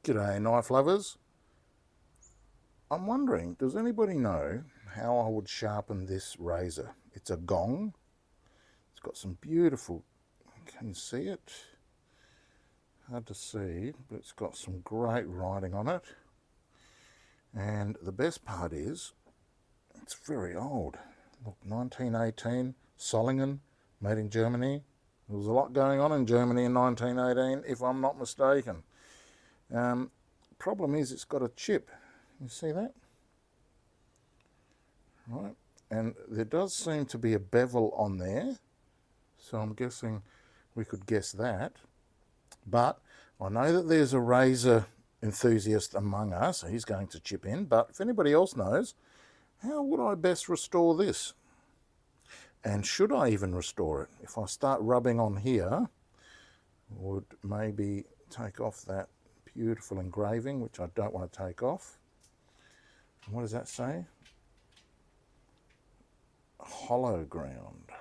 G'day knife lovers. I'm wondering, does anybody know how I would sharpen this razor? It's a Gong. It's got some beautiful, can you see it? Hard to see, but it's got some great writing on it. And the best part is, it's very old. Look, 1918, Solingen, made in Germany. There was a lot going on in Germany in 1918, if I'm not mistaken. Problem is, it's got a chip. You see that? Right, and there does seem to be a bevel on there, so I'm guessing we could guess that. But I know that there's a razor enthusiast among us. He's going to chip in, but if anybody else knows, how would I best restore this? And should I even restore it? If I start rubbing on here, would maybe take off that beautiful engraving, which I don't want to take off. What does that say? Hollow ground.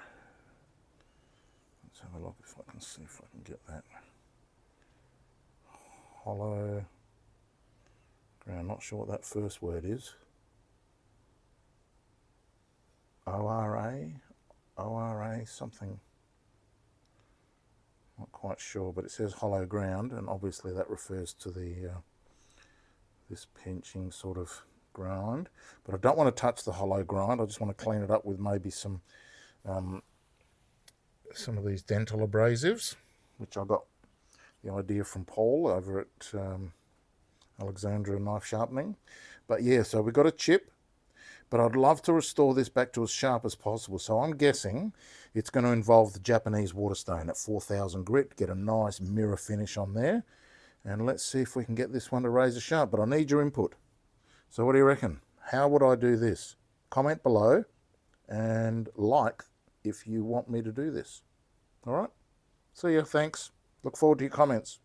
Let's have a look if I can see if I can get that. Hollow ground. Not sure what that first word is. O-R-A, something. Not quite sure, but it says hollow ground, and obviously that refers to the this pinching sort of grind. But I don't want to touch the hollow grind. I just want to clean it up with maybe some of these dental abrasives, which I got the idea from Paul over at Alexandria Knife Sharpening. But yeah, so we've got a chip, but I'd love to restore this back to as sharp as possible. So I'm guessing it's going to involve the Japanese waterstone at 4000 grit, get a nice mirror finish on there. And let's see if we can get this one to razor sharp, but I need your input. So what do you reckon? How would I do this? Comment below and like if you want me to do this. All right? See ya, thanks. Look forward to your comments.